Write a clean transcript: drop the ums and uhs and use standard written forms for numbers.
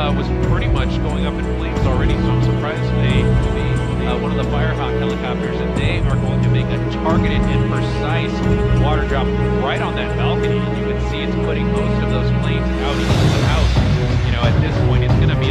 was pretty much going up in flames already, so I'm surprised one of the Firehawk helicopters, and they are going to make a targeted and precise water drop right on that balcony. And you can see it's putting most of those flames out into the house. You know, at this point, it's going to be